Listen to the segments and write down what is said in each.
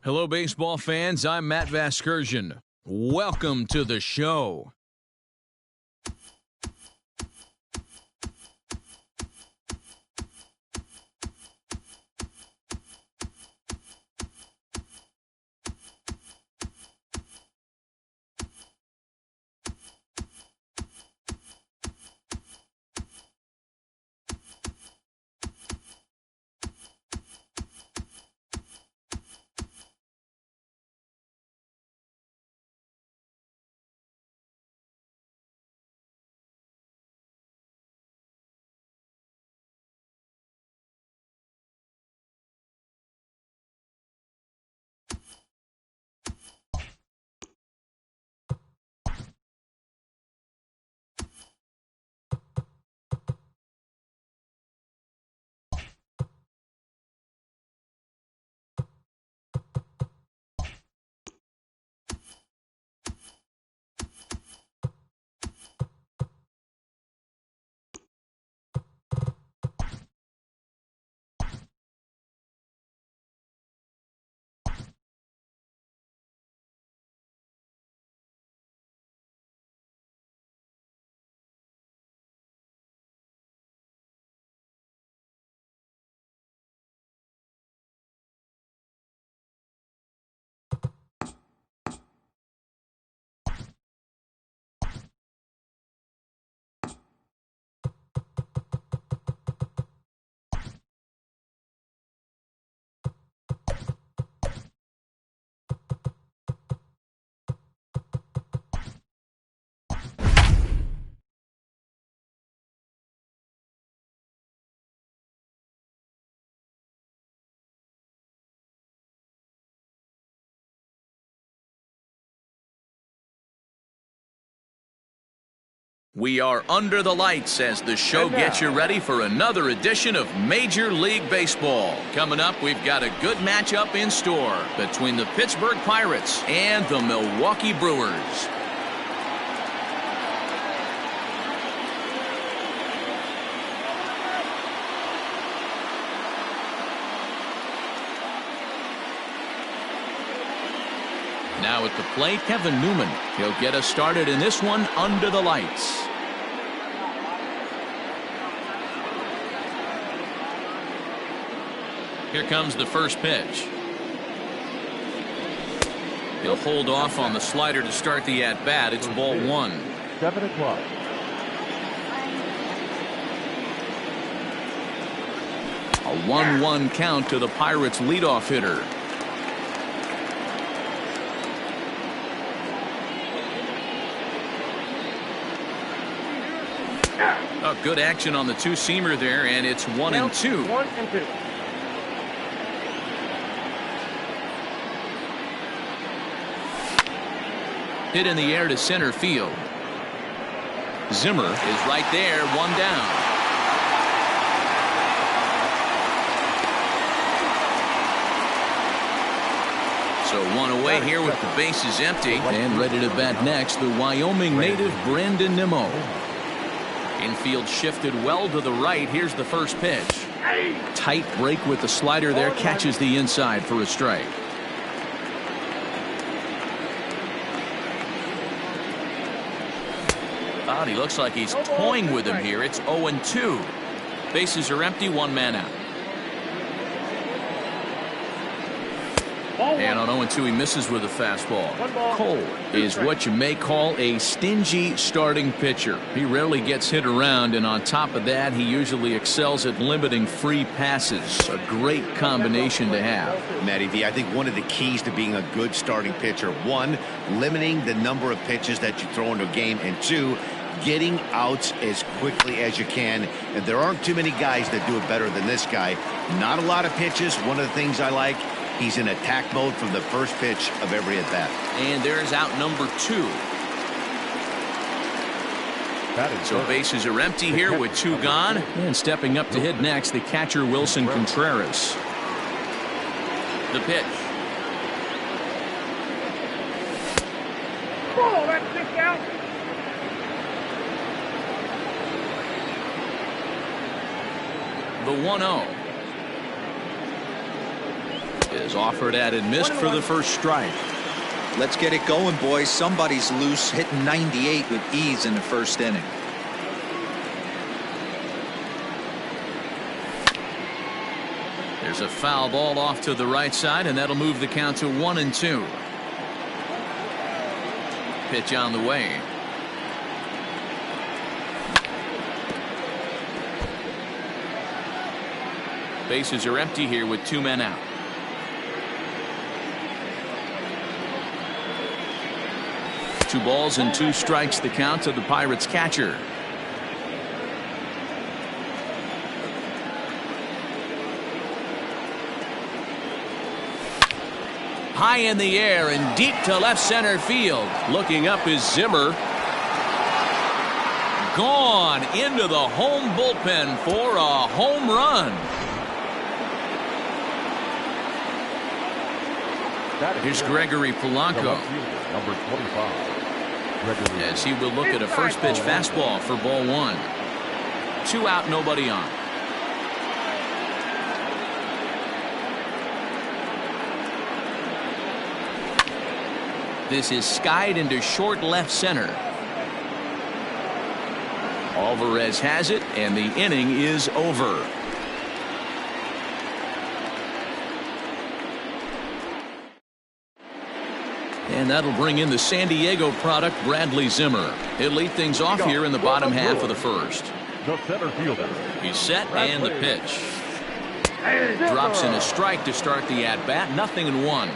Hello, baseball fans. I'm Matt Vasgersian. Welcome to the show. We are under the lights as the show gets you ready for another edition of Major League Baseball. Coming up, we've got a good matchup in store between the Pittsburgh Pirates and the Milwaukee Brewers. Now at the plate, Kevin Newman. He'll get us started in this one under the lights. Here comes the first pitch. He'll hold off on the slider to start the at-bat. It's ball one. 7 o'clock. A 1-1 count to the Pirates' leadoff hitter. Oh, good action on the two-seamer there, and it's 1-2. 1-2. Hit in the air to center field. Zimmer is right there, one down. So one away here with the bases empty. And ready to bat next, the Wyoming native Brandon Nimmo. Infield shifted well to the right. Here's the first pitch. Tight break with the slider there. Catches the inside for a strike. He looks like he's toying with him here. It's 0-2. Bases are empty. One man out. And on 0-2, he misses with a fastball. Cole is what you may call a stingy starting pitcher. He rarely gets hit around, and on top of that, he usually excels at limiting free passes. A great combination to have. Matty V, I think one of the keys to being a good starting pitcher, one, limiting the number of pitches that you throw into a game, and two, getting outs as quickly as you can. And there aren't too many guys that do it better than this guy. Not a lot of pitches. One of the things I like, he's in attack mode from the first pitch of every at-bat. And there's out number 2. So bases are empty here with 2 gone. And stepping up to hit next, the catcher Wilson Contreras. The pitch. Oh, that's 6 out. The 1-0 As offered at and missed for the first strike. Let's get it going, boys. Somebody's loose, hitting 98 with ease in the first inning. There's a foul ball off to the right side, and that'll move the count to 1-2. Pitch on the way. Bases are empty here with 2 men out. Two balls and 2 strikes the count to the Pirates catcher. High in the air and deep to left center field. Looking up is Zimmer. Gone into the home bullpen for a home run. Here's Gregory Polanco. Number 25. As he will look at a first pitch fastball for ball 1. 2 out, nobody on. This is skied into short left center. Alvarez has it, and the inning is over. And that'll bring in the San Diego product, Bradley Zimmer. He'll lead things off here in the bottom half of the first. The center fielder. He's set, and the pitch. Drops in a strike to start the at-bat. 0-1.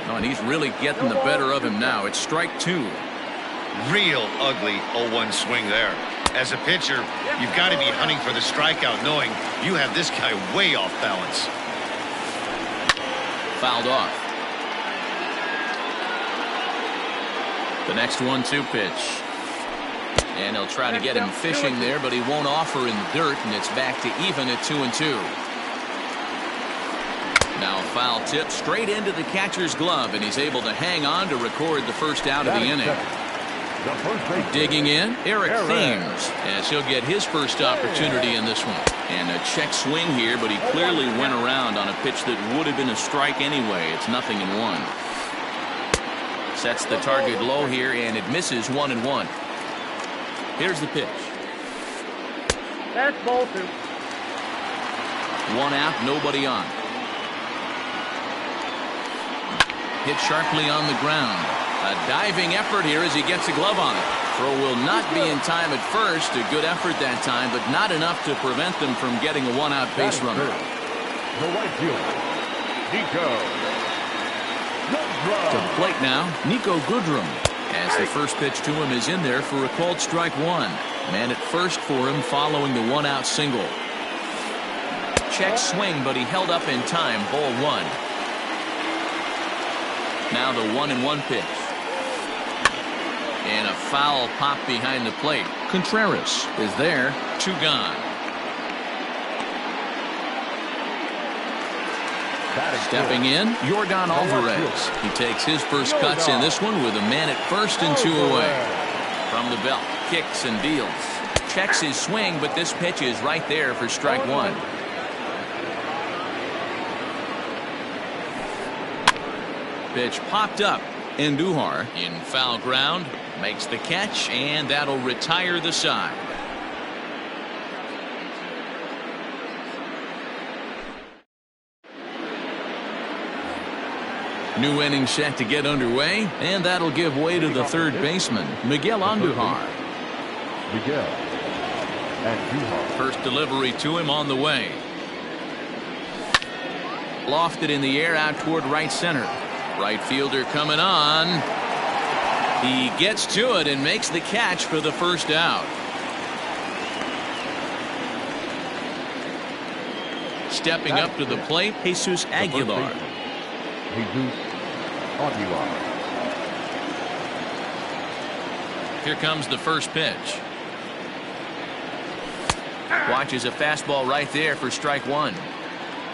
Oh, and he's really getting the better of him now. It's strike 2. Real ugly 0-1 swing there. As a pitcher, you've got to be hunting for the strikeout, knowing you have this guy way off balance. Fouled off. The next 1-2 pitch. And he'll try to get him fishing there, but he won't offer in the dirt, and it's back to even at 2-2. Now foul tip straight into the catcher's glove, and he's able to hang on to record the first out of the inning. Digging in, Eric Thames, as he'll get his first opportunity in this one. And a check swing here, but he clearly went around on a pitch that would have been a strike anyway. It's 0-1. Sets the target low here, and it misses 1-1. Here's the pitch. That's ball 2. 1 out, nobody on. Hit sharply on the ground. A diving effort here as he gets a glove on it. Throw will not be in time at first. A good effort that time, but not enough to prevent them from getting a 1-out base runner. The right fielder, Nico. To the plate now, Nico Goodrum. As the first pitch to him is in there for a called strike 1. Man at first for him following the 1-out single. Check swing, but he held up in time. Ball 1. Now the 1-1 pitch. And a foul pop behind the plate. Contreras is there. 2 gone. Stepping in, Yordan Alvarez. He takes his first cuts in this one with a man at first and 2 away. From the belt, kicks and deals. Checks his swing, but this pitch is right there for strike 1. Pitch popped up. Andujar in foul ground makes the catch, and that'll retire the side. New inning set to get underway, and that'll give way to the third baseman, Miguel Andujar. Miguel Andujar. First delivery to him on the way. Lofted in the air out toward right center. Right fielder coming on. He gets to it and makes the catch for the first out. Stepping up to the plate, Jesus Aguilar. Jesus Aguilar. Here comes the first pitch. Watches a fastball right there for strike 1.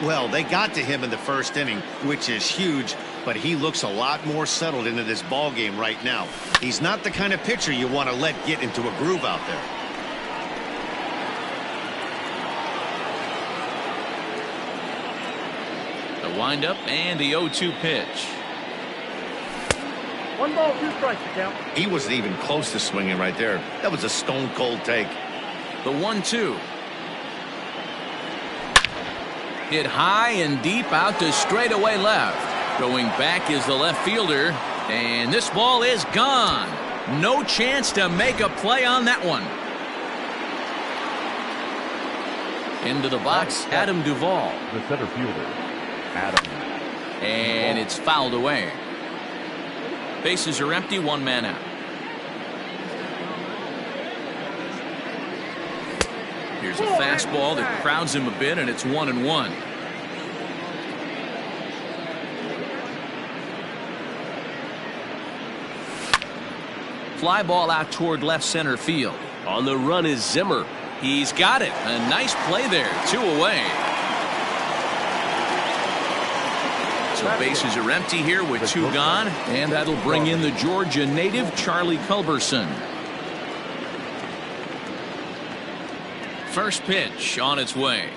Well, they got to him in the first inning, which is huge, but he looks a lot more settled into this ball game right now. He's not the kind of pitcher you want to let get into a groove out there. The windup and the 0-2 pitch. 1 ball, 2 strikes to count. He wasn't even close to swinging right there. That was a stone cold take. The 1-2. Hit high and deep out to straightaway left. Going back is the left fielder. And this ball is gone. No chance to make a play on that one. Into the box, Adam Duvall. The center fielder, Adam. And it's fouled away. Bases are empty, 1 man out. Here's a fastball that crowds him a bit, and it's 1-1. Fly ball out toward left center field. On the run is Zimmer. He's got it. A nice play there. 2 away. So bases are empty here with 2 gone, and that'll bring in the Georgia native Charlie Culberson. First pitch on its way.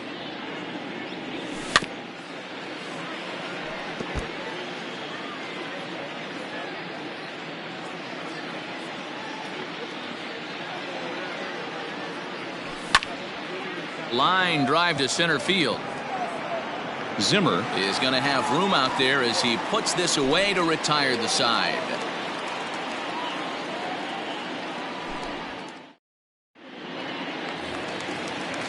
Line drive to center field. Zimmer is going to have room out there as he puts this away to retire the side.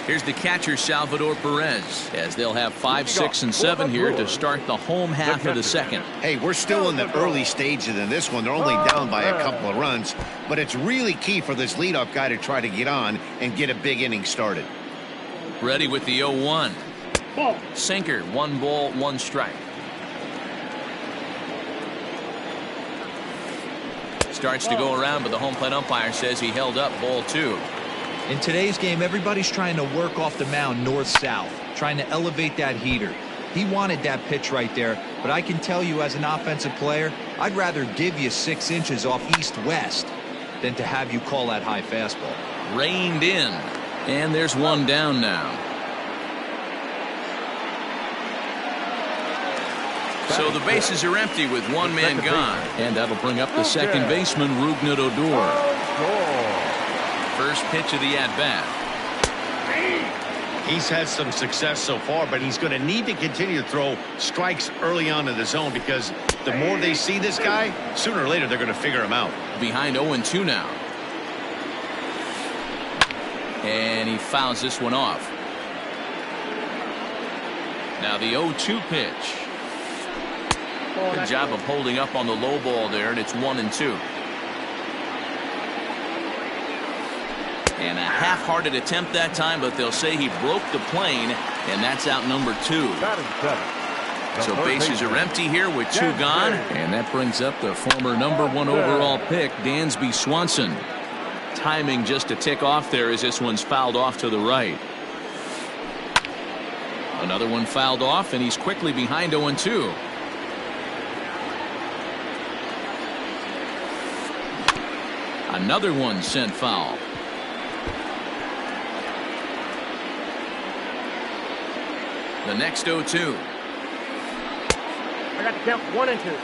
Here's the catcher, Salvador Perez, as they'll have 5, 6, and 7 here to start the home half of the second. Hey, we're still in the early stages in this one. They're only down by a couple of runs, but it's really key for this leadoff guy to try to get on and get a big inning started. Ready with the 0-1. Sinker, 1 ball, 1 strike. Starts to go around, but the home plate umpire says he held up, ball 2. In today's game, everybody's trying to work off the mound north-south, trying to elevate that heater. He wanted that pitch right there, but I can tell you as an offensive player, I'd rather give you 6 inches off east-west than to have you call that high fastball. Reined in, and there's 1 down now. So the bases are empty with 1 man gone, and that'll bring up the second baseman, Rougned Odor. First pitch of the at-bat. He's had some success so far, but he's going to need to continue to throw strikes early on in the zone because the more they see this guy, sooner or later they're going to figure him out. Behind 0-2 now. And he fouls this one off. Now the 0-2 pitch. Good job of holding up on the low ball there, and it's 1-2. And a half-hearted attempt that time, but they'll say he broke the plane, and that's out number 2. So bases are empty here with 2 gone, and that brings up the former number 1 overall pick, Dansby Swanson. Timing just a tick off there as this one's fouled off to the right. Another one fouled off, and he's quickly behind 0-2. Another one sent foul. The next 0-2. I got to count 1 and 2.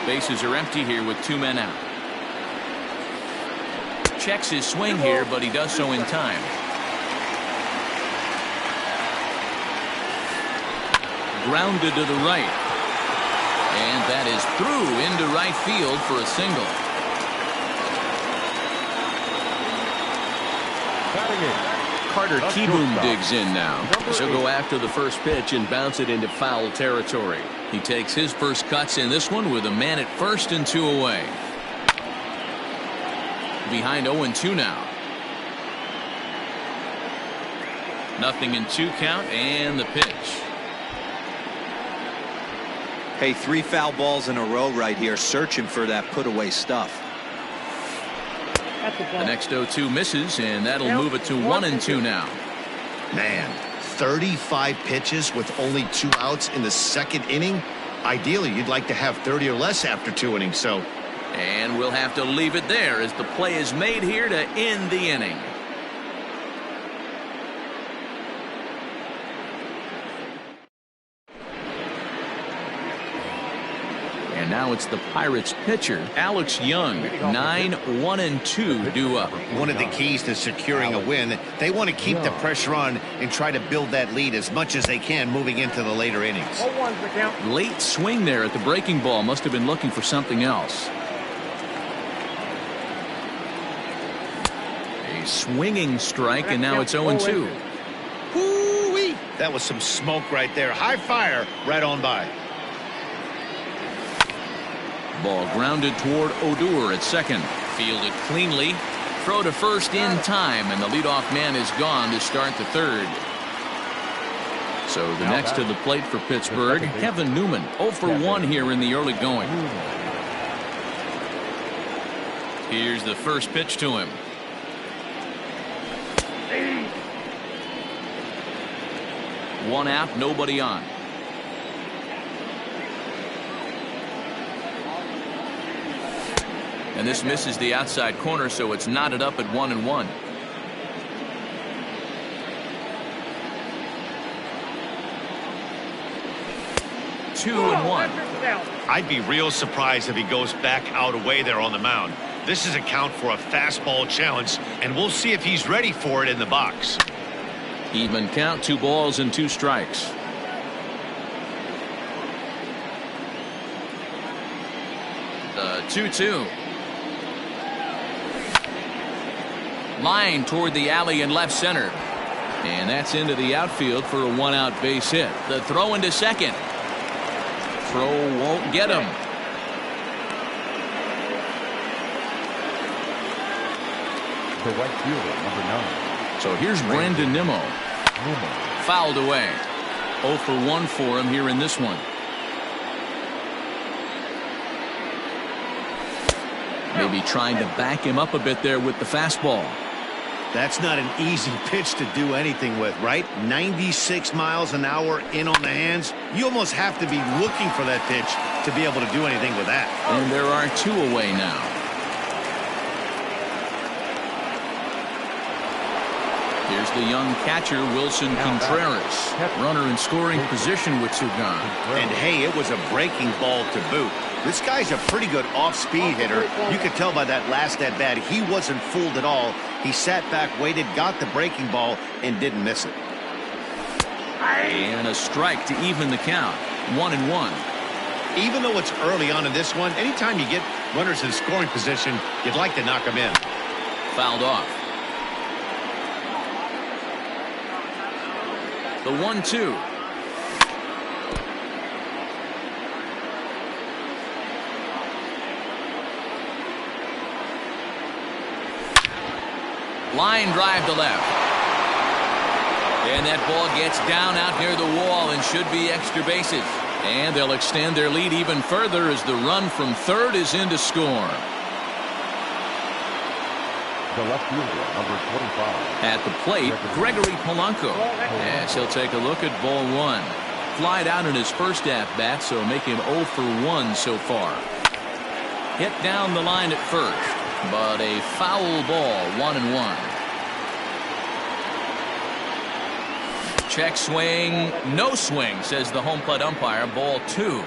Bases are empty here with 2 men out. Checks his swing here, but he does so in time. Grounded to the right. And that is through into right field for a single. Carter Kieboom digs in now. He'll go after the first pitch and bounce it into foul territory. He takes his first cuts in this one with a man at first and 2 away. Behind 0-2 now. Nothing in 2 count, and the pitch. Hey, 3 foul balls in a row right here, searching for that put-away stuff. The next 0-2 misses, and that'll move it to 1-2 now. Man, 35 pitches with only 2 outs in the second inning. Ideally, you'd like to have 30 or less after 2 innings. So, and we'll have to leave it there as the play is made here to end the inning. Now it's the Pirates pitcher, Alex Young. 9-1-2 due up. One of the keys to securing a win, they want to keep the pressure on and try to build that lead as much as they can moving into the later innings. 0-1's the count. Late swing there at the breaking ball. Must have been looking for something else. A swinging strike, and now it's 0-2. Woo-wee. That was some smoke right there. High fire right on by. Ball grounded toward Odor at second. Fielded cleanly. Throw to first in time, and the leadoff man is gone to start the third. So the next to the plate for Pittsburgh, Kevin Newman, 0 for 1 here in the early going. Here's the first pitch to him. One out, nobody on. And this misses the outside corner, so it's knotted up at 1-1. Two and one. I'd be real surprised if he goes back out away there on the mound. This is a count for a fastball challenge, and we'll see if he's ready for it in the box. Even count, 2 balls and 2 strikes. The 2-2. Line toward the alley in left center. And that's into the outfield for a 1-out base hit. The throw into second. Throw won't get him. The right fielder, number 9. So here's Brandon Nimmo. Fouled away. 0 for 1 for him here in this one. Maybe trying to back him up a bit there with the fastball. That's not an easy pitch to do anything with, right? 96 miles an hour in on the hands. You almost have to be looking for that pitch to be able to do anything with that. And there are 2 away now. Here's the young catcher, Wilson Contreras. Runner in scoring position with 2 gone. And hey, it was a breaking ball to boot. This guy's a pretty good off-speed hitter. You could tell by that last at-bat he wasn't fooled at all. He sat back, waited, got the breaking ball, and didn't miss it. And a strike to even the count. 1-1. Even though it's early on in this one, anytime you get runners in scoring position, you'd like to knock them in. Fouled off. The 1-2. Line drive to left. And that ball gets down out near the wall and should be extra bases. And they'll extend their lead even further as the run from third is in to score. The left fielder, number 25. At the plate, Gregory Polanco. Yes, he'll take a look at ball 1. Flied out in his first at-bat, so make him 0 for 1 so far. Hit down the line at first, but a foul ball, 1-1. Check swing, no swing, says the home plate umpire. Ball 2.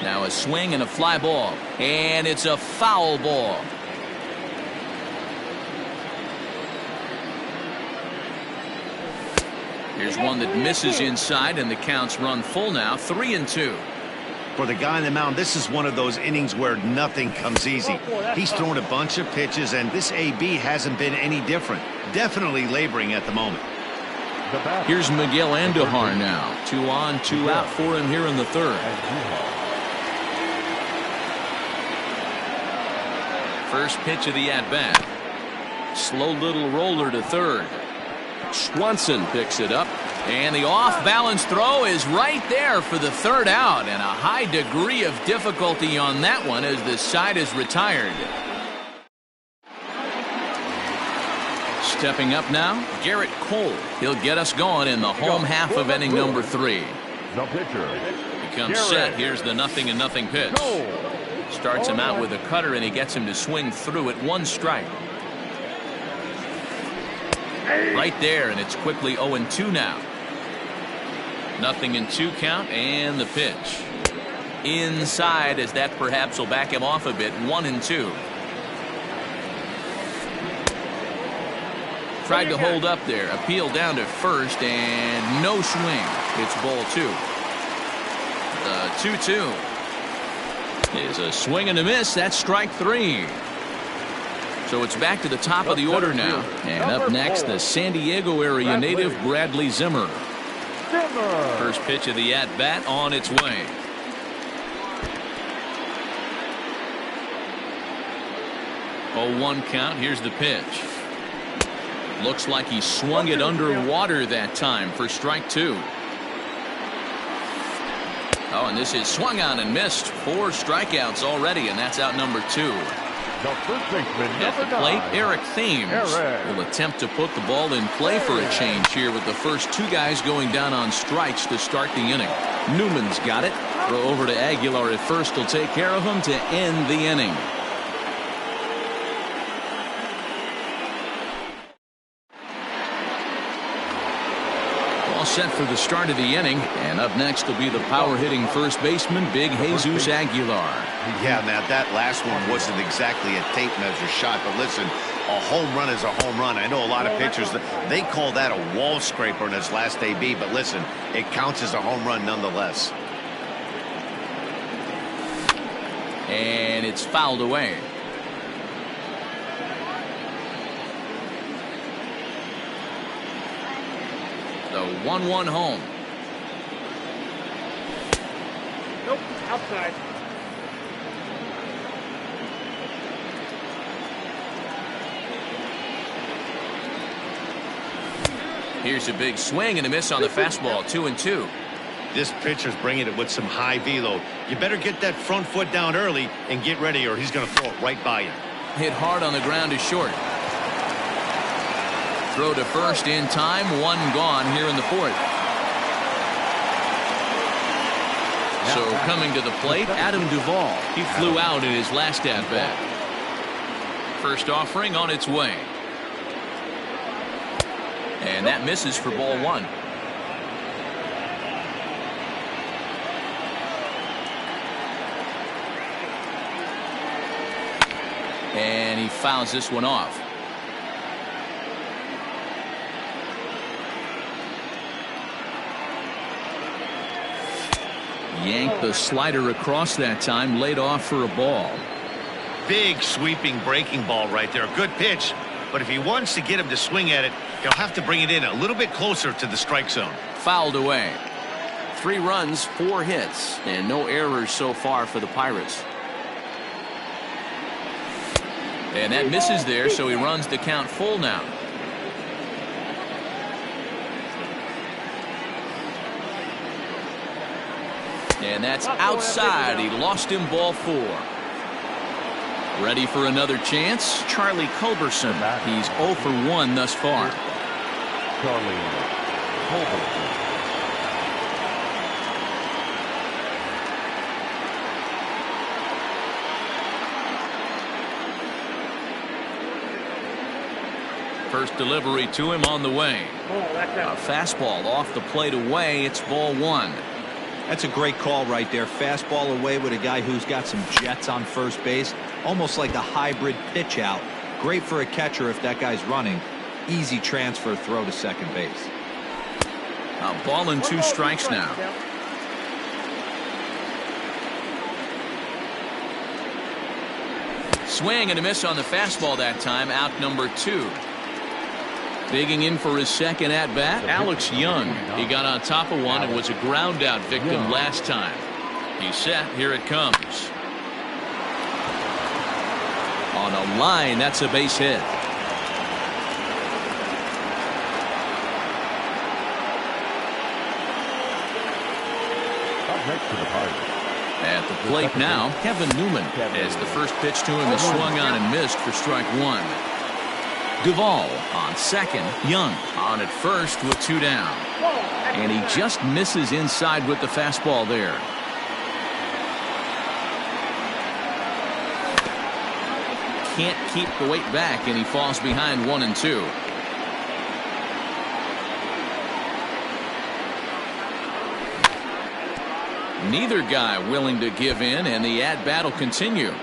Now a swing and a fly ball, and it's a foul ball. Here's one that misses inside, and the counts run full now, 3-2. For the guy on the mound, this is one of those innings where nothing comes easy. He's thrown a bunch of pitches, and this AB hasn't been any different. Definitely laboring at the moment. Here's Miguel Andujar now. 2 on, 2 out for him here in the third. First pitch of the at-bat. Slow little roller to third. Swanson picks it up, and the off-balance throw is right there for the third out, and a high degree of difficulty on that one as the side is retired. Stepping up now, Garrett Cole. He'll get us going in the home half of inning number 3. The pitcher. He comes set. Here's the 0-0 pitch. Starts him out with a cutter, and he gets him to swing through at 1 strike. Right there, and it's quickly 0-2 now. 0-2 count, and the pitch. Inside, as that perhaps will back him off a bit. 1-2. Tried to hold up there. Appeal down to first, and no swing. It's ball 2. The 2-2 is a swing and a miss. That's strike 3. So it's back to the top of the order now. And up next, the San Diego area native Bradley Zimmer. First pitch of the at-bat on its way. Oh, 1 count. Here's the pitch. Looks like he swung it underwater that time for strike 2. Oh, and this is swung on and missed. 4 strikeouts already, and that's out number 2. The first baseman, At the plate, Eric Thames will attempt to put the ball in play for a change here with the first 2 guys going down on strikes to start the inning. Newman's got it. Throw over to Aguilar at first will take care of him to end the inning. All set for the start of the inning, and up next will be the power-hitting first baseman, Big Jesus Aguilar. Yeah, Matt, that last one wasn't exactly a tape measure shot, but listen, a home run is a home run. I know a lot of pitchers, they call that a wall scraper in his last AB, but listen, it counts as a home run nonetheless. And it's fouled away. The 1-1 home. Nope, outside. Here's a big swing and a miss on the fastball. 2-2. This pitcher's bringing it with some high velo. You better get that front foot down early and get ready, or he's going to throw it right by you. Hit hard on the ground to short. Throw to first in time. 1 gone here in the 4th. So coming to the plate, Adam Duvall. He flew out in his last at-bat. First offering on its way. And that misses for ball 1. And he fouls this one off. Yanked the slider across that time, laid off for a ball. Big sweeping breaking ball right there. Good pitch, but if he wants to get him to swing at it, he'll have to bring it in a little bit closer to the strike zone. Fouled away. 3 runs, 4 hits, and no errors so far for the Pirates. And that misses there, so he runs the count full now. And that's outside. He lost him, ball 4. Ready for another chance? Charlie Culberson. He's 0 for 1 thus far. Charlie Culberson. First delivery to him on the way. A fastball off the plate away. It's ball 1. That's a great call right there. Fastball away with a guy who's got some jets on first base. Almost like a hybrid pitch out. Great for a catcher if that guy's running. Easy transfer throw to second base. A ball and 2 strikes now. Swing and a miss on the fastball that time. Out number 2. Digging in for his second at-bat, Alex Young. He got on top of one and was a ground-out victim last time. He's set. Here it comes. On a line, that's a base hit. Up next to the Pirates. At the plate now, Kevin Newman, as the first pitch to him is swung on and missed for strike 1. Duvall on second. Young on at first with 2 down. And he just misses inside with the fastball there. Can't keep the weight back, and he falls behind 1-2. Neither guy willing to give in, and the at-bat will continue.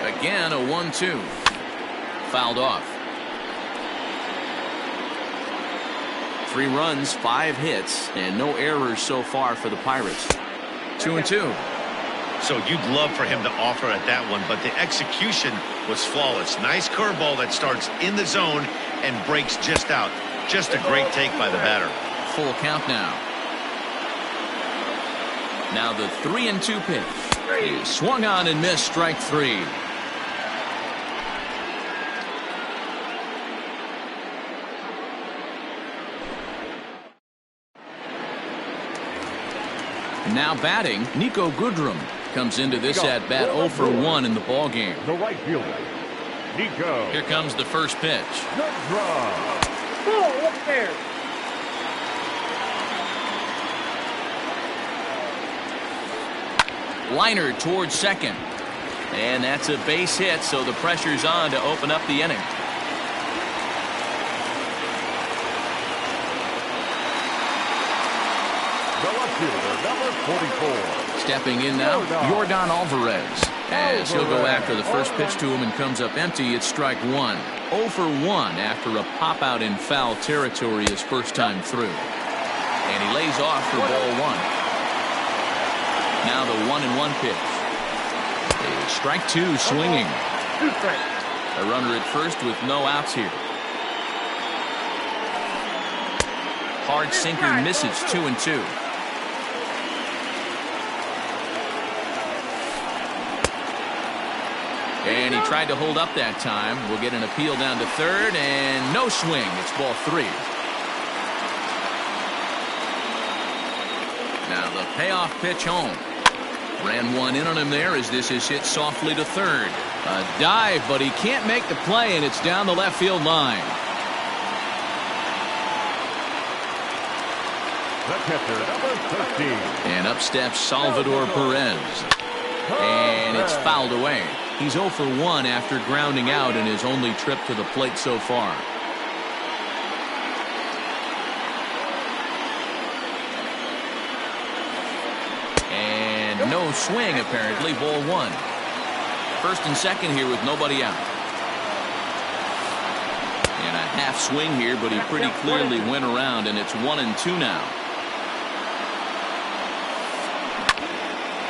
Again, a 1-2. Fouled off. 3 runs, 5 hits, and no errors so far for the Pirates. 2-2. So you'd love for him to offer at that one, but the execution was flawless. Nice curveball that starts in the zone and breaks just out. Just a great take by the batter. Full count now. Now the 3-2 pitch. He swung on and missed, strike 3. Now batting, Nico Goodrum comes into this at bat 0 for 1 in the ball game. The right fielder, Nico. Here comes the first pitch. Goodrum. Oh, up there. Liner towards second, and that's a base hit, so the pressure's on to open up the inning. Number 44. Stepping in now, Yordan Alvarez. As he'll go after the first pitch to him and comes up empty, it's strike 1. 0 for 1 after a pop out in foul territory his first time through. And he lays off for ball 1. Now the 1-1 pitch. Strike 2 swinging. A runner at first with no outs here. Hard sinker misses. 2-2. And he tried to hold up that time. We'll get an appeal down to third, and no swing. It's ball 3. Now the payoff pitch home. Ran one in on him there as this is hit softly to third. A dive, but he can't make the play, and it's down the left field line. The catcher, number 13. And up steps Salvador Perez. And it's fouled away. He's 0 for 1 after grounding out in his only trip to the plate so far. And no swing, apparently. Ball 1. First and second here with nobody out. And a half swing here, but he pretty clearly went around, and it's 1-2 now.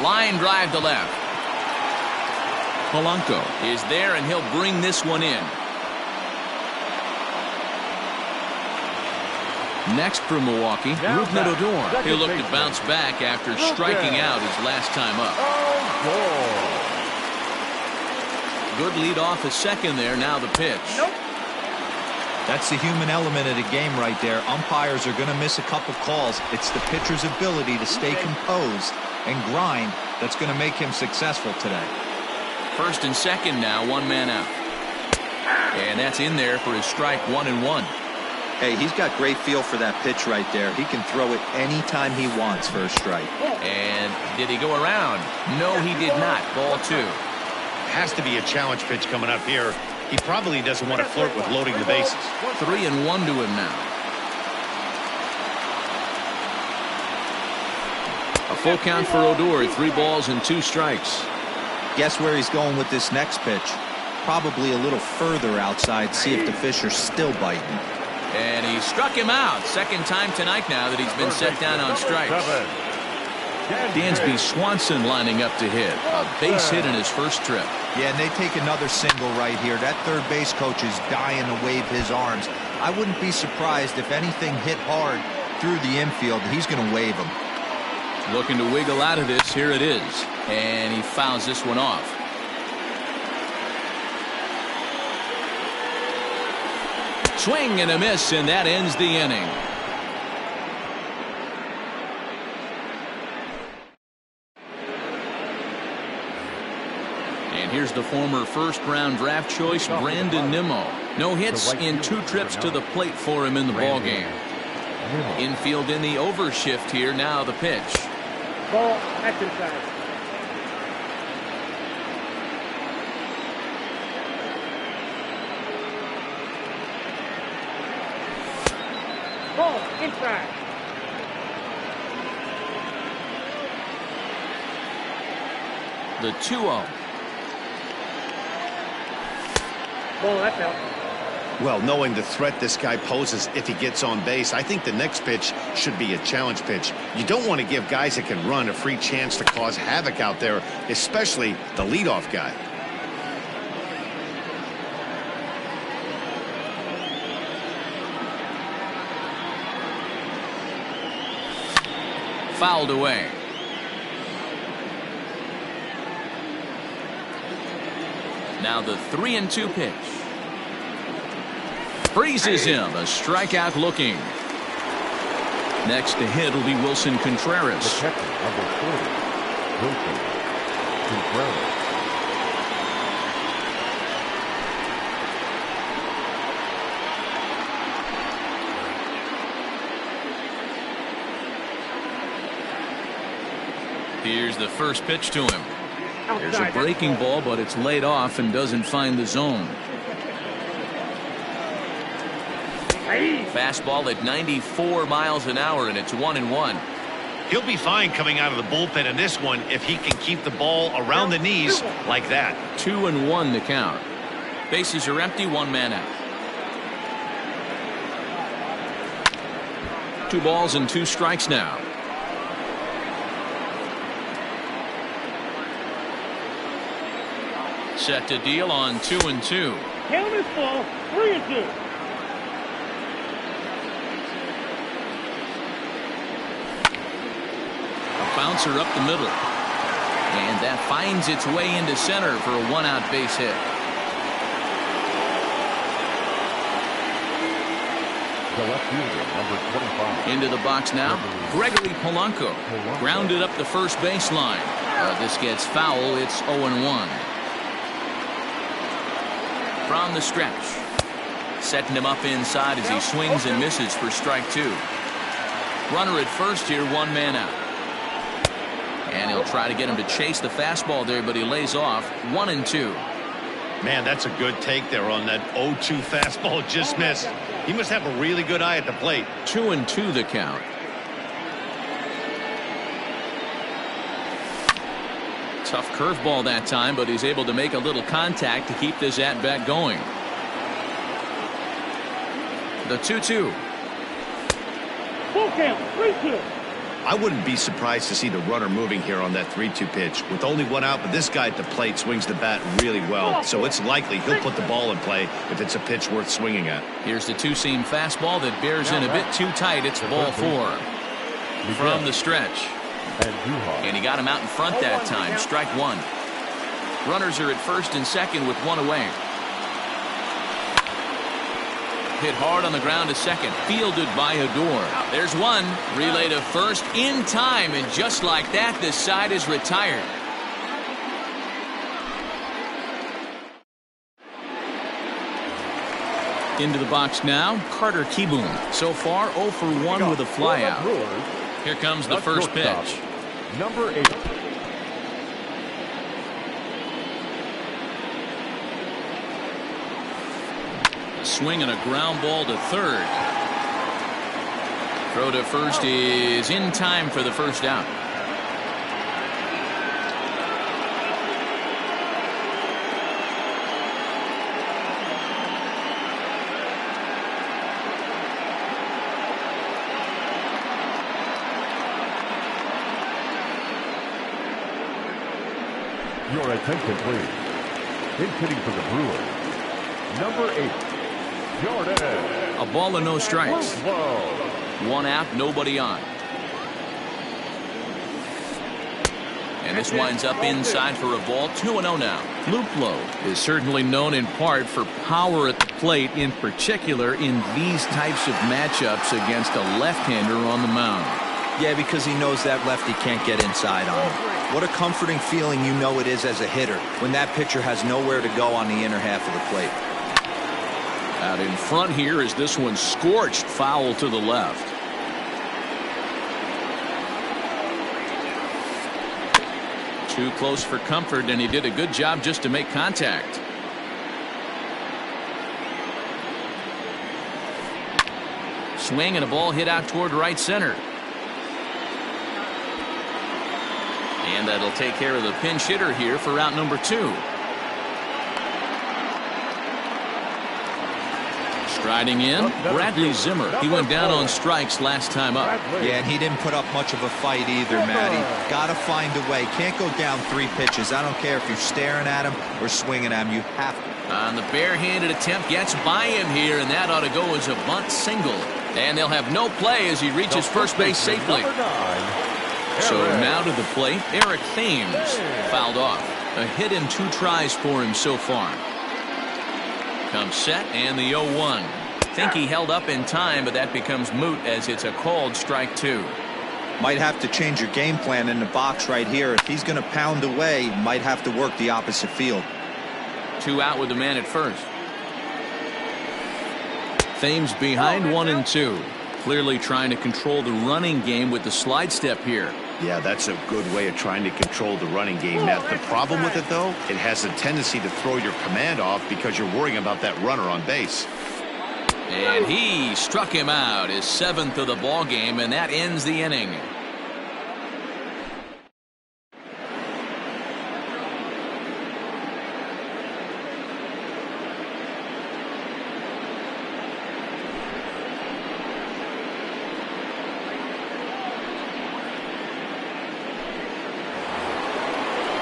Line drive to left. Polanco is there, and he'll bring this one in. Next for Milwaukee, Rougned Odor. He'll look to bounce back after striking out his last time up. Good lead off his second there. Now the pitch. That's the human element of the game right there. Umpires are going to miss a couple calls. It's the pitcher's ability to stay composed and grind that's going to make him successful today. First and second now, 1 man out. And that's in there for his strike 1-1. Hey, he's got great feel for that pitch right there. He can throw it anytime he wants for a strike. And did he go around? No, he did not. Ball 2. Has to be a challenge pitch coming up here. He probably doesn't want to flirt with loading the bases. 3-1 to him now. A full count for Odor. 3 balls and 2 strikes. Guess where he's going with this next pitch? Probably a little further outside, see if the fish are still biting. And he struck him out. Second time tonight now that he's been set down on strikes. Dansby Swanson lining up to hit. A base hit in his first trip. Yeah, and they take another single right here. That third base coach is dying to wave his arms. I wouldn't be surprised if anything hit hard through the infield. He's going to wave them. Looking to wiggle out of this. Here it is. And he fouls this one off. Swing and a miss, and that ends the inning. And here's the former first-round draft choice, Brandon Nimmo. No hits in 2 trips to the plate for him in the ballgame. Infield in the overshift here. Now the pitch. Ball, that's inside. Ball, inside. The 2-0. Ball, that's out. Well, knowing the threat this guy poses if he gets on base, I think the next pitch should be a challenge pitch. You don't want to give guys that can run a free chance to cause havoc out there, especially the leadoff guy. Fouled away. Now the 3-2 pitch. Freezes him. A strikeout looking. Next to hit will be Wilson Contreras. The catcher, number 40, Wilson Contreras. Here's the first pitch to him. There's a Outside. breaking ball, but it's laid off and doesn't find the zone. Hey. Fastball at 94 miles an hour, and it's 1-1. He'll be fine coming out of the bullpen in this one if he can keep the ball around the knees like that. 2-1 the count. Bases are empty, 1 man out. 2 balls and 2 strikes now. Set to deal on 2-2. Count is full. 3-2. A bouncer up the middle. And that finds its way into center for a 1-out base hit. The left fielder, number 25. Into the box now. Gregory Polanco. Grounded up the first baseline. This gets foul. It's 0-1. From the stretch. Setting him up inside as he swings and misses for strike 2. Runner at first here, 1 man out. And he'll try to get him to chase the fastball there, but he lays off. 1-2. Man, that's a good take there on that 0-2 fastball just missed. He must have a really good eye at the plate. 2-2 the count. Tough curveball that time, but he's able to make a little contact to keep this at-bat going. The 2-2. Full count. 3-2. I wouldn't be surprised to see the runner moving here on that 3-2 pitch. With only 1 out, but this guy at the plate swings the bat really well, so it's likely he'll put the ball in play if it's a pitch worth swinging at. Here's the 2-seam fastball that bears in a bit too tight. It's ball 4. From the stretch. And he got him out in front that time. Strike 1. Runners are at first and second with 1 away. Hit hard on the ground to second. Fielded by Hador. There's 1. Relay to first in time. And just like that, this side is retired. Into the box now, Carter Kieboom. So far, 0 for 1 with a flyout. Here comes the first pitch. Number 8. Swing and a ground ball to third. Throw to first is in time for the first out. Your attention, please. In hitting for the Brewers, number 8, Jordan. A ball and no strikes. Whoa. 1 out, nobody on. And this winds up inside for a ball. 2-0 now. Luplow is certainly known in part for power at the plate, in particular in these types of matchups against a left-hander on the mound. Yeah, because he knows that lefty can't get inside on him. What a comforting feeling you know it is as a hitter when that pitcher has nowhere to go on the inner half of the plate. Out in front here is this one scorched foul to the left. Too close for comfort, and he did a good job just to make contact. Swing and a ball hit out toward right center. And that'll take care of the pinch hitter here for out number 2. Striding in, Bradley Zimmer. He went down on strikes last time up. Yeah, and he didn't put up much of a fight either, Matty. Got to find a way. Can't go down 3 pitches. I don't care if you're staring at him or swinging at him. You have to. On the barehanded attempt, gets by him here, and that ought to go as a bunt single. And they'll have no play as he reaches first base safely. So now to the plate, Eric Thames fouled off. A hit in 2 tries for him so far. Comes set and the 0-1. Think he held up in time, but that becomes moot as it's a called strike 2. Might have to change your game plan in the box right here. If he's going to pound away, might have to work the opposite field. 2 out with the man at first. Thames behind 1 and 2. Clearly trying to control the running game with the slide step here. Yeah, that's a good way of trying to control the running game. Now, the problem with it, though, it has a tendency to throw your command off because you're worrying about that runner on base. And he struck him out, his 7th of the ball game, and that ends the inning.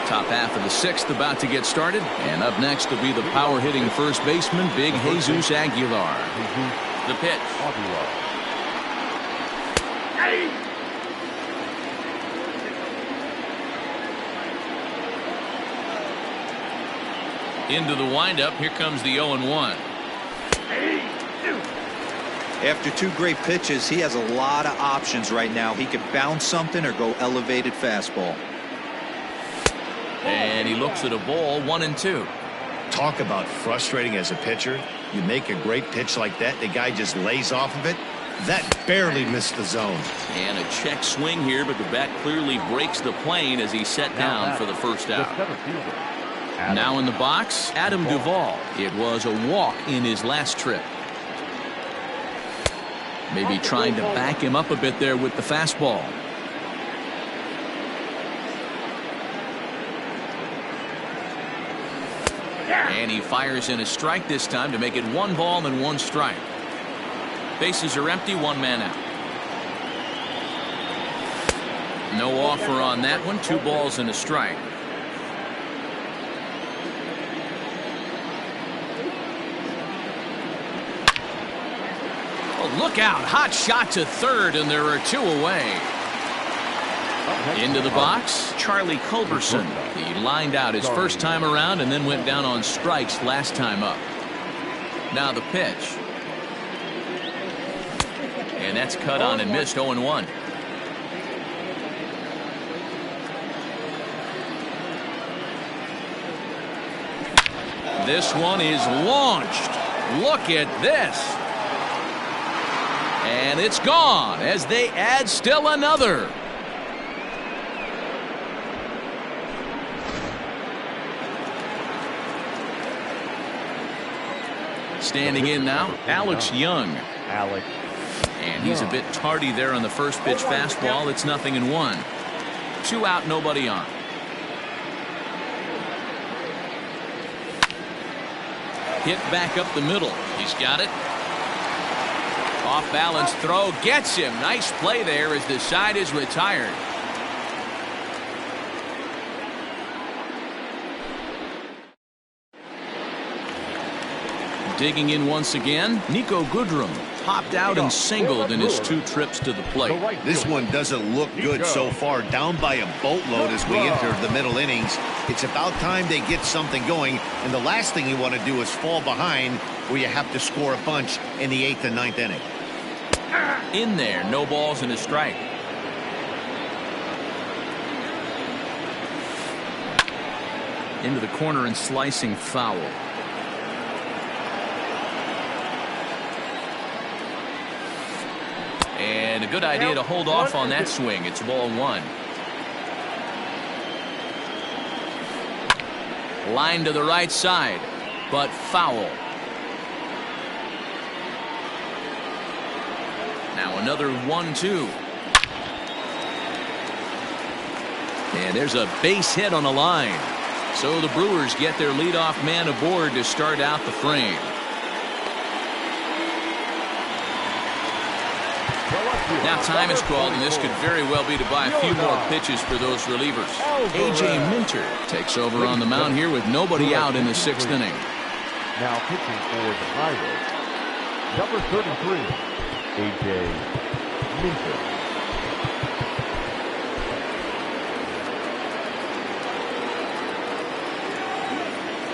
Top half of the 6th about to get started, and up next will be the power hitting first baseman, Big Jesus Aguilar. The pitch. Into the windup, here comes the 0-1. After 2 great pitches, he has a lot of options right now. He could bounce something or go elevated fastball. And he looks at a ball, 1 and 2. Talk about frustrating as a pitcher. You make a great pitch like that, the guy just lays off of it. That barely missed the zone. And a check swing here, but the bat clearly breaks the plane as he's set down for the first out. Now in the box, Adam Duvall. It was a walk in his last trip. Maybe trying to back him up a bit there with the fastball. And he fires in a strike this time to make it 1 ball and 1 strike. Bases are empty, 1 man out. No offer on that one, 2 balls and a strike. Oh, look out, hot shot to third, and there are 2 away. Into the box, Charlie Culberson. He lined out his first time around and then went down on strikes last time up. Now the pitch. And that's cut on and missed, 0-1. This one is launched. Look at this. And it's gone as they add still another. Standing in now, Alex Young. And he's a bit tardy there on the first pitch fastball. It's 0-1. 2 out, nobody on. Hit back up the middle. He's got it. Off balance throw gets him. Nice play there as the side is retired. Digging in once again, Nico Goodrum popped out and singled in his 2 trips to the plate. This one doesn't look good so far. Down by a boatload as we enter the middle innings. It's about time they get something going, and the last thing you want to do is fall behind where you have to score a bunch in the 8th and 9th inning. In there, no balls and a strike. Into the corner and slicing foul. And a good idea to hold off on that swing. It's ball 1. Line to the right side, but foul. Now another 1-2. And there's a base hit on the line. So the Brewers get their leadoff man aboard to start out the frame. Now time is called, and this could very well be to buy a few more pitches for those relievers. A.J. Minter takes over on the mound here with nobody out in the 6th inning. Now pitching for the Pirates, number 33, A.J. Minter.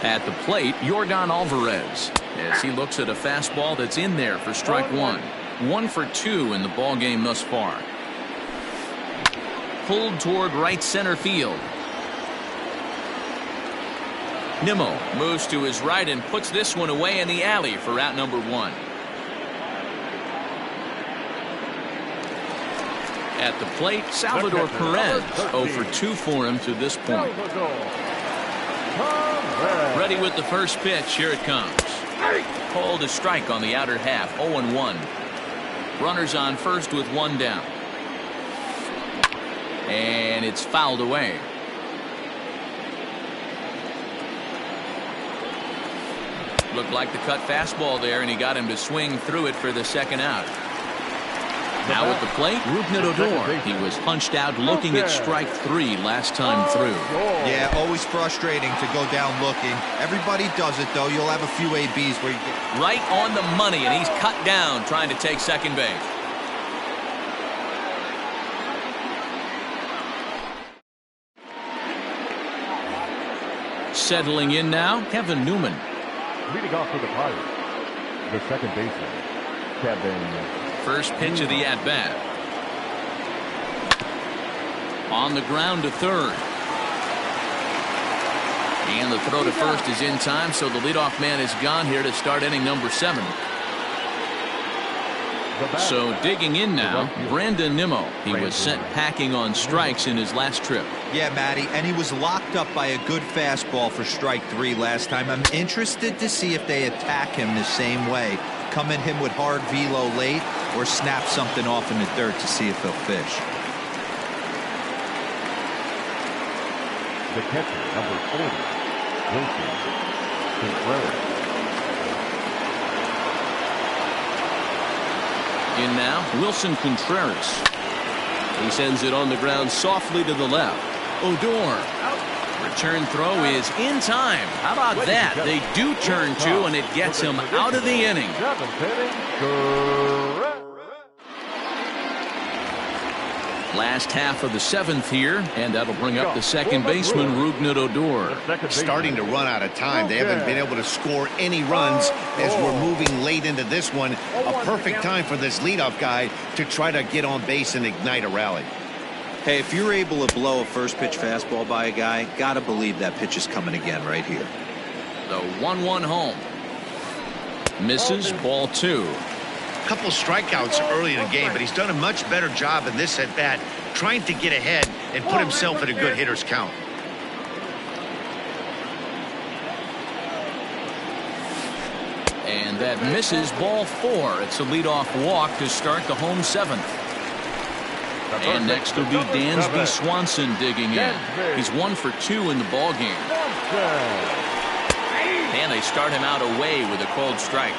At the plate, Yordan Alvarez, as he looks at a fastball that's in there for strike one. 1 for 2 in the ball game thus far. Pulled toward right center field. Nimmo moves to his right and puts this one away in the alley for out number 1. At the plate, Salvador Perez, 0 for 2 for him to this point. Ready with the first pitch. Here it comes. Called a strike on the outer half. 0-1. Runners on first with 1 down. And it's fouled away. Looked like the cut fastball there, and he got him to swing through it for the 2nd out. Now at the plate, Odor. He was punched out looking at strike 3 last time through. Yeah, always frustrating to go down looking. Everybody does it, though. You'll have a few ABs where you get right on the money, and he's cut down trying to take second base. Settling in now, Kevin Newman. Leading off for the Pirates, the second baseman, Kevin. First pitch of the at-bat. On the ground to third. And the throw to first is in time, so the leadoff man is gone here to start inning number 7. So digging in now, Brandon Nimmo. He was sent packing on strikes in his last trip. Yeah, Matty, and he was locked up by a good fastball for strike 3 last time. I'm interested to see if they attack him the same way. Come at him with hard velo late or snap something off in the dirt to see if he'll fish. The catcher, number 40, Wilson Contreras. In now, Wilson Contreras. He sends it on the ground softly to the left. Odor. Return throw is in time. How about that? They do turn 2, and it gets him out of the inning. Last half of the 7th here, and that'll bring up the second baseman, Odor. Starting to run out of time. They haven't been able to score any runs as we're moving late into this one. A perfect time for this leadoff guy to try to get on base and ignite a rally. Hey, if you're able to blow a first pitch fastball by a guy, gotta believe that pitch is coming again right here. The 1-1 home. Misses, ball 2. Couple strikeouts early in the game, but he's done a much better job in this at bat, trying to get ahead and put himself in a good hitter's count. And that misses, ball 4. It's a leadoff walk to start the home 7th. And next will be Dansby Swanson digging in. He's 1 for 2 in the ball game. And they start him out away with a called strike.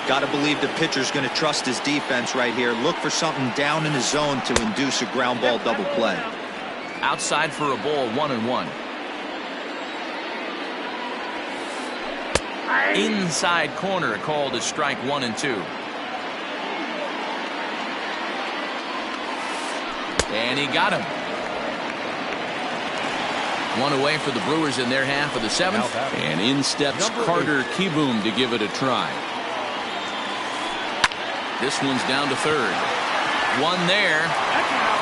Got to believe the pitcher's going to trust his defense right here. Look for something down in the zone to induce a ground ball double play. Outside for a ball, 1-1. Inside corner called a strike 1 and 2. And he got him. 1 away for the Brewers in their half of the 7th. And in steps Carter Kieboom to give it a try. This one's down to third. 1 there.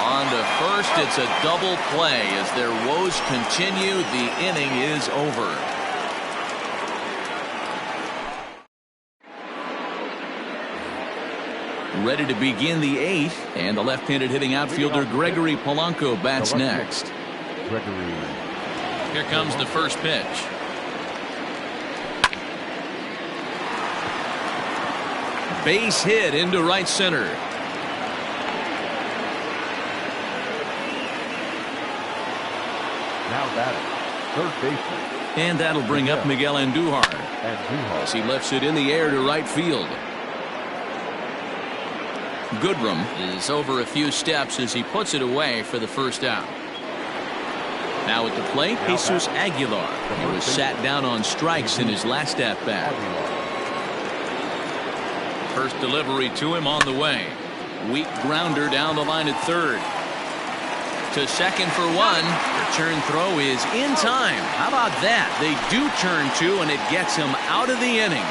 On to first. It's a double play. As their woes continue, the inning is over. Ready to begin the 8th, and the left-handed hitting outfielder Gregory Polanco bats next. Here comes the first pitch. Base hit into right center. batting, third baseman. And that'll bring up Miguel Andujar as he lifts it in the air to right field. Goodrum is over a few steps as he puts it away for the first out. Now at the plate, Jesus Aguilar. He was sat down on strikes in his last at-bat. First delivery to him on the way. Weak grounder down the line at third. To second for one. The turn throw is in time. How about that? They do turn two, and it gets him out of the inning.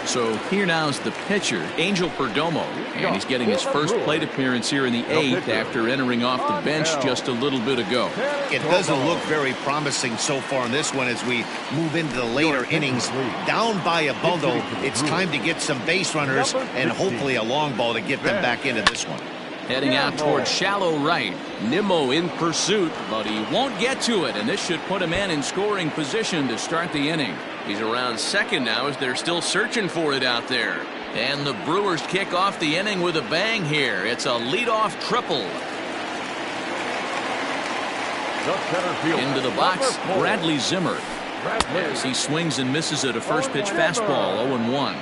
So here now is the pitcher, Angel Perdomo, and he's getting his first plate appearance here in the eighth after entering off the bench just a little bit ago. It doesn't look very promising so far in this one as we move into the later innings. Down by a bundle, it's time to get some base runners and hopefully a long ball to get them back into this one. Heading out towards shallow right. Nimmo in pursuit, but he won't get to it, and this should put a man in scoring position to start the inning. He's around second now as they're still searching for it out there. And the Brewers kick off the inning with a bang here. It's a leadoff triple. Into the box, Bradley Zimmer. As he swings and misses at a first pitch fastball, 0-1.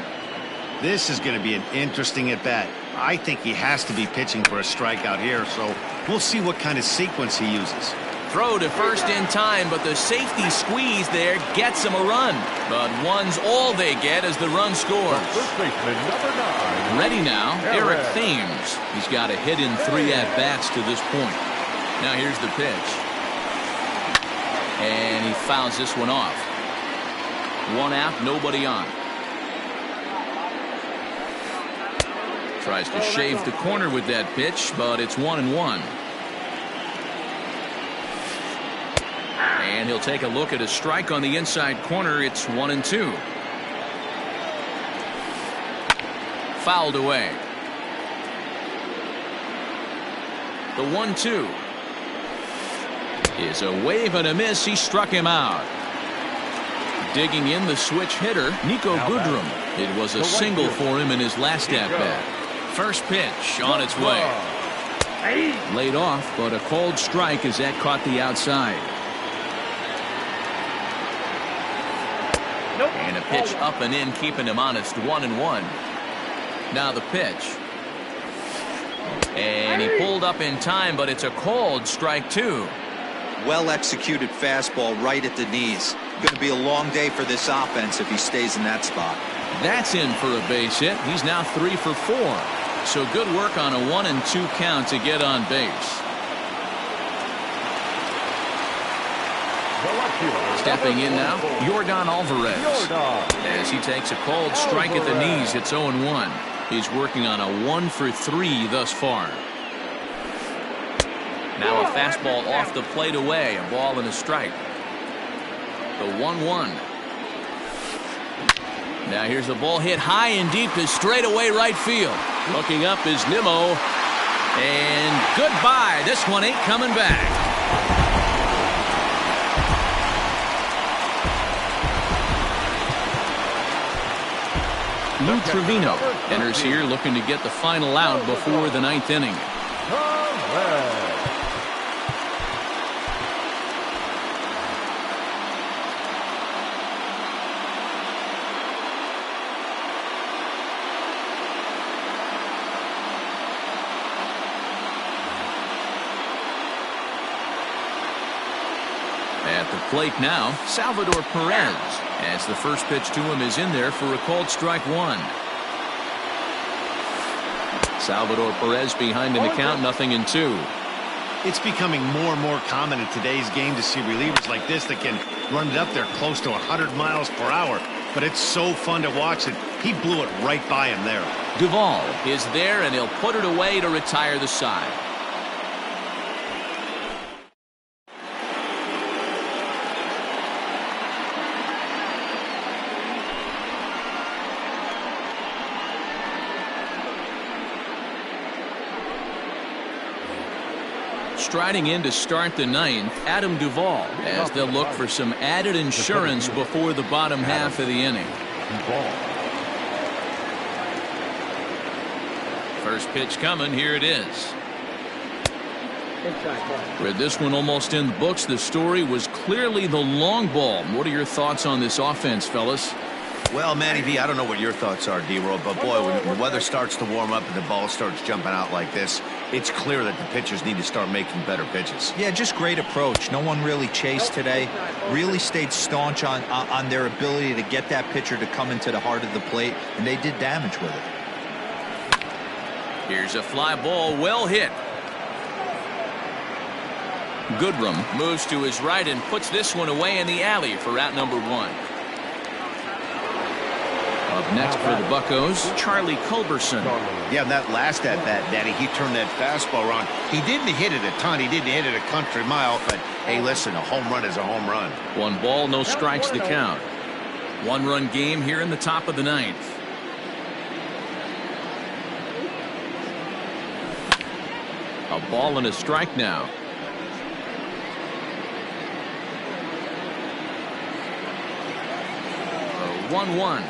This is going to be an interesting at-bat. I think he has to be pitching for a strikeout here, so we'll see what kind of sequence he uses. Throw to first in time, but the safety squeeze there gets him a run. But one's all they get as the run scores. First baseman, number 9. Ready now, Eric Thames. He's got a hit in 3 at-bats to this point. Now here's the pitch. And he fouls this one off. 1 out, nobody on. Tries to shave the corner with that pitch, but it's 1-1. And he'll take a look at a strike on the inside corner. It's 1-2. Fouled away. The 1-2 is a wave and a miss. He struck him out. Digging in the switch hitter, Nico Goodrum. It was a single for him in his last at-bat. First pitch on its way. Laid off, but a called strike as that caught the outside. And a pitch up and in, keeping him honest, 1-1. Now the pitch. And he pulled up in time, but it's a called strike 2. Well executed fastball right at the knees. Going to be a long day for this offense if he stays in that spot. That's in for a base hit. He's now 3 for 4. So good work on a 1-2 count to get on base. Stepping in now, Yordan Alvarez. As he takes a called strike at the knees, it's 0-1. He's working on a 1 for 3 thus far. Now a fastball off the plate away, a ball and a strike. The 1-1. Now here's the ball hit high and deep to straightaway right field. Looking up is Nimmo. And goodbye. This one ain't coming back. Lou Trevino enters here looking to get the final out before the 9th inning. At the plate now, Salvador Perez, as the first pitch to him is in there for a called strike 1. Salvador Perez behind in the count, 0-2. It's becoming more and more common in today's game to see relievers like this that can run it up there close to 100 miles per hour. But it's so fun to watch it. He blew it right by him there. Duvall is there, and he'll put it away to retire the side. striding in to start the ninth, Adam Duvall, as they'll look for some added insurance before the bottom half of the inning. First pitch coming. Here it is. With this one almost in the books, the story was clearly the long ball. What are your thoughts on this offense, fellas? Well, Manny V, I don't know what your thoughts are, D-Roll, but boy, when the weather starts to warm up and the ball starts jumping out like this, it's clear that the pitchers need to start making better pitches. Yeah, just great approach. No one really chased today. Really stayed staunch on their ability to get that pitcher to come into the heart of the plate, and they did damage with it. Here's a fly ball, well hit. Goodrum moves to his right and puts this one away in the alley for out number one. Up next for the Buccos, Charlie Culberson. Yeah, that last at-bat, Danny, he turned that fastball around. He didn't hit it a ton. He didn't hit it a country mile, but, hey, listen, a home run is a home run. 1 ball, no strikes to count. 1-run game here in the top of the ninth. A ball and a strike now. A 1-1.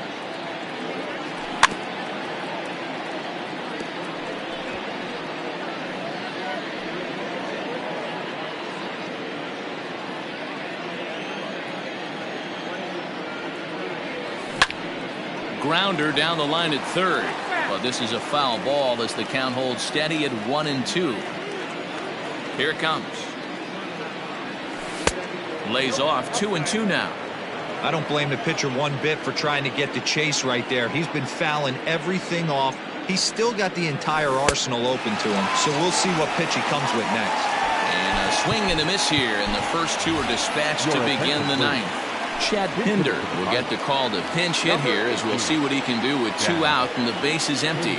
Grounder down the line at third. But this is a foul ball as the count holds steady at 1-2. Here it comes. Lays off 2-2 now. I don't blame the pitcher one bit for trying to get the chase right there. He's been fouling everything off. He's still got the entire arsenal open to him. So we'll see what pitch he comes with next. And a swing and a miss here, and the first two are dispatched to begin the ninth. Chad Pinder will get the call to pinch hit here, as we'll see what he can do with 2 out and the base is empty.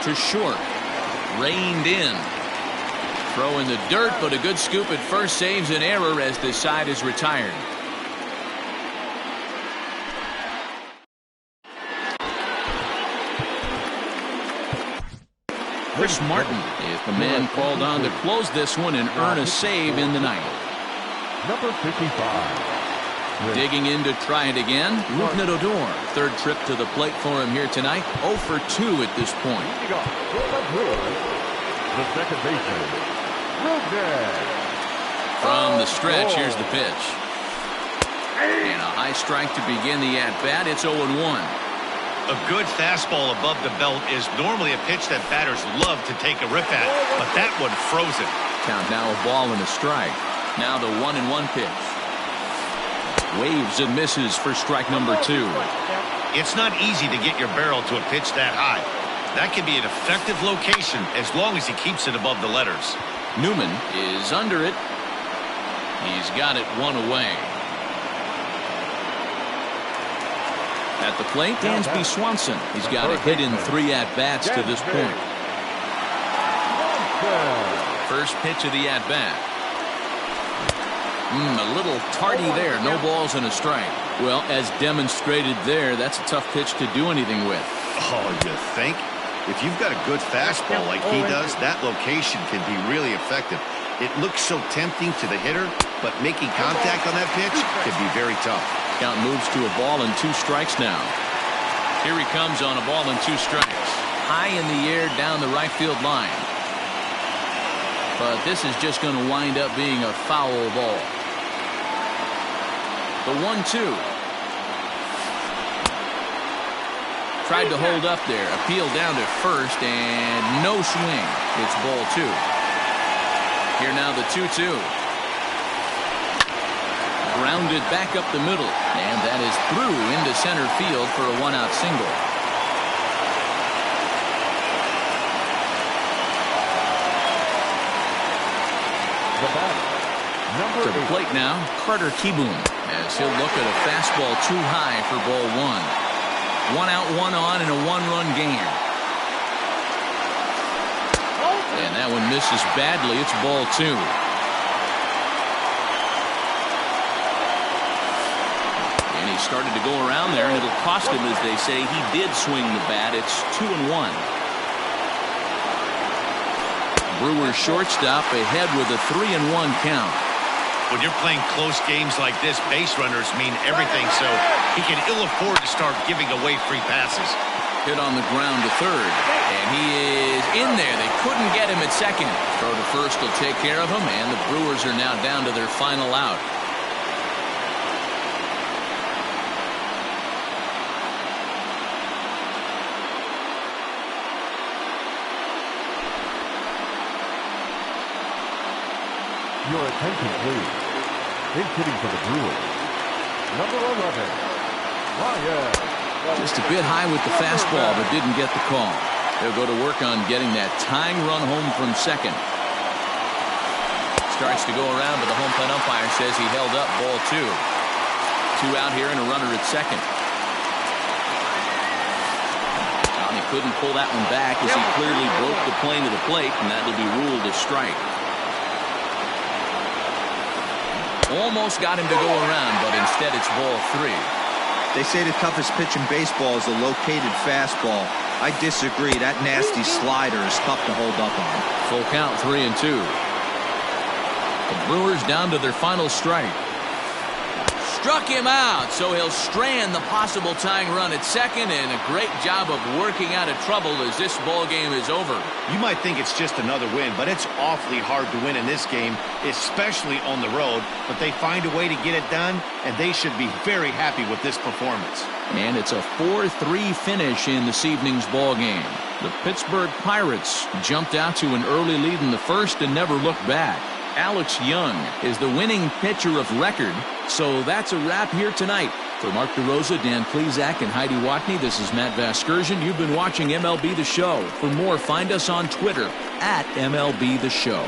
To short. Reined in. Throw in the dirt, but a good scoop at first saves an error as the side is retired. Chris Martin is the man called on to close this one and earn a save in the ninth. Number 55. Digging in to try it again, Rougned Odor. Third trip to the plate for him here tonight. 0 for 2 at this point. The second baseman, Rougned. From the stretch, here's the pitch. And a high strike to begin the at-bat. It's 0-1. A good fastball above the belt is normally a pitch that batters love to take a rip at, but that one froze it. Count now a ball and a strike. Now the 1-1 pitch. Waves and misses for strike number 2. It's not easy to get your barrel to a pitch that high. That can be an effective location as long as he keeps it above the letters. Newman is under it. He's got it 1 away. At the plate, Dansby Swanson. He's got a hit in 3 at-bats to this point. First pitch of the at-bat. A little tardy there. No balls and a strike. Well, as demonstrated there, that's a tough pitch to do anything with. Oh, you think? If you've got a good fastball like he does, that location can be really effective. It looks so tempting to the hitter, but making contact on that pitch can be very tough. Count moves to a ball and 2 strikes now. Here he comes on a ball and 2 strikes. High in the air down the right field line. But this is just going to wind up being a foul ball. The 1-2. Tried to hold up there. Appeal down to first and no swing. It's ball 2. Here now the 2-2. Grounded back up the middle, and that is through into center field for a 1-out single. To the plate now, Carter Kieboom, as he'll look at a fastball too high for ball 1. 1 out, 1 on in a 1-run game. And that one misses badly. It's ball 2. And he started to go around there, and it'll cost him, as they say. He did swing the bat. It's 2-1. Brewers shortstop ahead with a 3-1 count. When you're playing close games like this, base runners mean everything, so he can ill afford to start giving away free passes. Hit on the ground to third, and he is in there. They couldn't get him at second. Throw to first will take care of him, and the Brewers are now down to their final out. Your attention, please. In hitting for the Brewers, number 11, Ryan. Just a bit high with the fastball, but didn't get the call. They'll go to work on getting that tying run home from second. Starts to go around, but the home plate umpire says he held up, ball 2. 2 out here and a runner at second. And he couldn't pull that one back as he clearly broke the plane of the plate, and that'll be ruled a strike. Almost got him to go around, but instead it's ball 3. They say the toughest pitch in baseball is a located fastball. I disagree. That nasty slider is tough to hold up on. Full count, 3-2. The Brewers down to their final strike. Struck him out, so he'll strand the possible tying run at second, and a great job of working out of trouble as this ball game is over. You might think it's just another win, but it's awfully hard to win in this game, especially on the road. But they find a way to get it done, and they should be very happy with this performance. And it's a 4-3 finish in this evening's ball game. The Pittsburgh Pirates jumped out to an early lead in the first and never looked back. Alex Young is the winning pitcher of record. So that's a wrap here tonight. For Mark DeRosa, Dan Plesac, and Heidi Watney, this is Matt Vasgersian. You've been watching MLB The Show. For more, find us on Twitter at MLB The Show.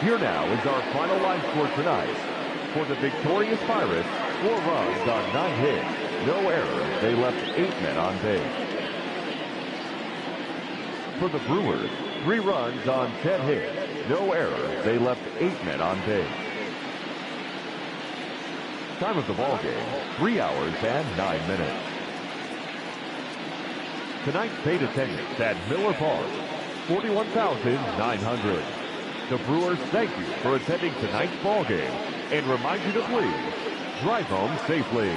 Here now is our final line score tonight. For the victorious Pirates, 4 runs on 9 hits, no errors. They left 8 men on base. For the Brewers, 3 runs on 10 hits, no errors. They left 8 men on base. Time of the ball game, 3 hours and 9 minutes. Tonight's paid attendance at Miller Park, 41,900. The Brewers thank you for attending tonight's ball game and remind you to please drive home safely.